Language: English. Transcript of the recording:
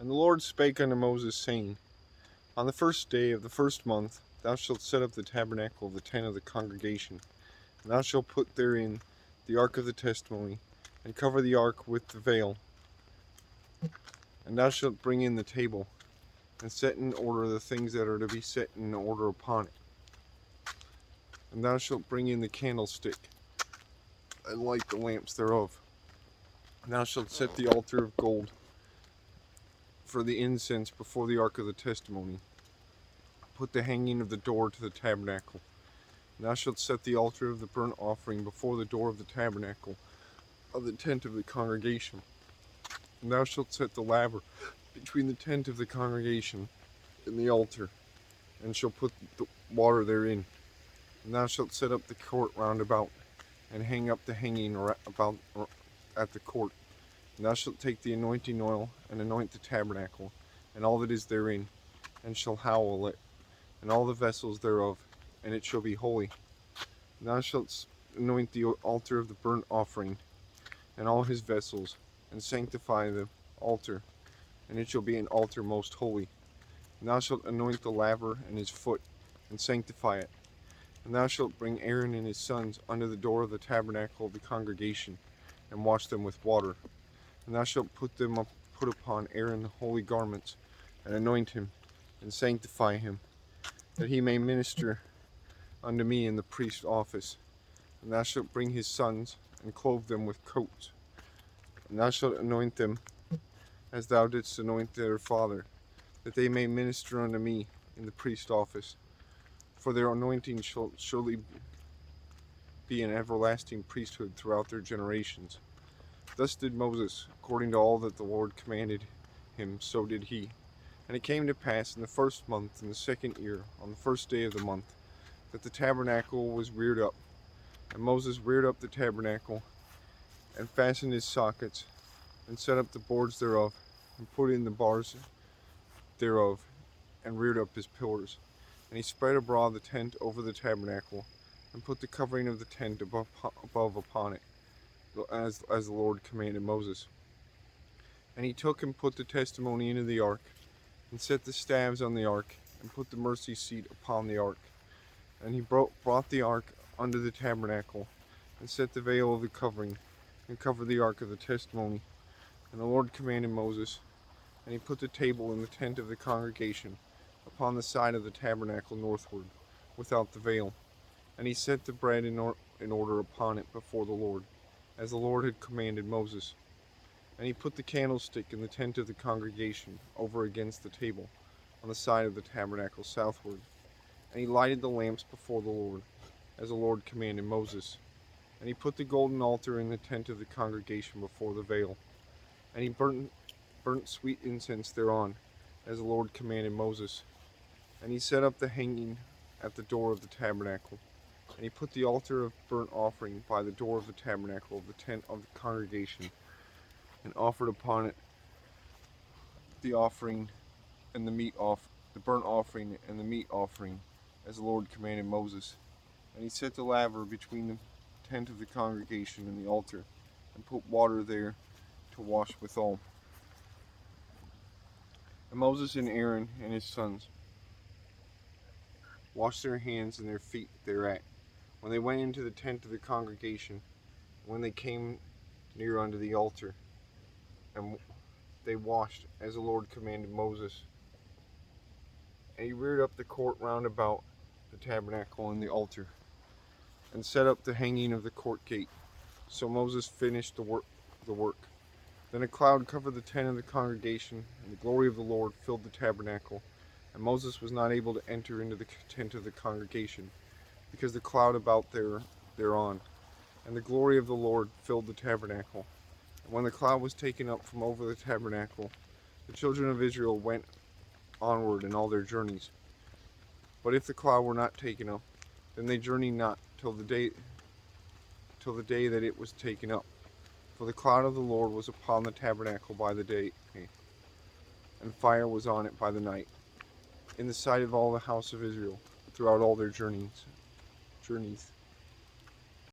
And the Lord spake unto Moses, saying, On the first day of the first month thou shalt set up the tabernacle of the tent of the congregation, and thou shalt put therein the ark of the testimony, and cover the ark with the veil. And thou shalt bring in the table, and set in order the things that are to be set in order upon it. And thou shalt bring in the candlestick, and light the lamps thereof. And thou shalt set the altar of gold for the incense before the ark of the testimony. Put the hanging of the door to the tabernacle. And thou shalt set the altar of the burnt offering before the door of the tabernacle of the tent of the congregation. And thou shalt set the laver between the tent of the congregation and the altar, and shalt put the water therein. And thou shalt set up the court round about, and hang up the hanging about at the court. And thou shalt take the anointing oil, and anoint the tabernacle, and all that is therein, and shall hallow it, and all the vessels thereof, and it shall be holy. And thou shalt anoint the altar of the burnt offering, and all his vessels, and sanctify the altar, and it shall be an altar most holy. And thou shalt anoint the laver and his foot, and sanctify it. And thou shalt bring Aaron and his sons under the door of the tabernacle of the congregation, and wash them with water. And thou shalt put upon Aaron the holy garments, and anoint him, and sanctify him, that he may minister unto me in the priest's office. And thou shalt bring his sons, and clothe them with coats. And thou shalt anoint them as thou didst anoint their father, that they may minister unto me in the priest's office. For their anointing shall surely be an everlasting priesthood throughout their generations. Thus did Moses, according to all that the Lord commanded him, so did he. And it came to pass in the first month, in the second year, on the first day of the month, that the tabernacle was reared up. And Moses reared up the tabernacle, and fastened his sockets, and set up the boards thereof, and put in the bars thereof, and reared up his pillars. And he spread abroad the tent over the tabernacle, and put the covering of the tent above upon it, as the Lord commanded Moses. And he took and put the testimony into the ark, and set the staves on the ark, and put the mercy seat upon the ark. And he brought the ark under the tabernacle, and set the veil of the covering, and covered the ark of the testimony. And the Lord commanded Moses, and he put the table in the tent of the congregation, upon the side of the tabernacle northward, without the veil. And he set the bread in order upon it before the Lord, as the Lord had commanded Moses. And he put the candlestick in the tent of the congregation, over against the table, on the side of the tabernacle southward. And he lighted the lamps before the Lord, as the Lord commanded Moses. And he put the golden altar in the tent of the congregation before the veil. And he burnt sweet incense thereon, as the Lord commanded Moses. And he set up the hanging at the door of the tabernacle. And he put the altar of burnt offering by the door of the tabernacle of the tent of the congregation, and offered upon it the offering and the burnt offering and the meat offering, as the Lord commanded Moses. And he set the laver between the tent of the congregation and the altar, and put water there to wash withal. And Moses and Aaron and his sons washed their hands and their feet thereat, when they went into the tent of the congregation, when they came near unto the altar. And they washed, as the Lord commanded Moses. And he reared up the court round about the tabernacle and the altar, and set up the hanging of the court gate. So Moses finished the work. Then a cloud covered the tent of the congregation, and the glory of the Lord filled the tabernacle. And Moses was not able to enter into the tent of the congregation, because the cloud about thereon, and the glory of the Lord filled the tabernacle. And when the cloud was taken up from over the tabernacle, the children of Israel went onward in all their journeys. But if the cloud were not taken up, then they journeyed not till the day that it was taken up. For the cloud of the Lord was upon the tabernacle by the day, and fire was on it by the night, in the sight of all the house of Israel, throughout all their journeys.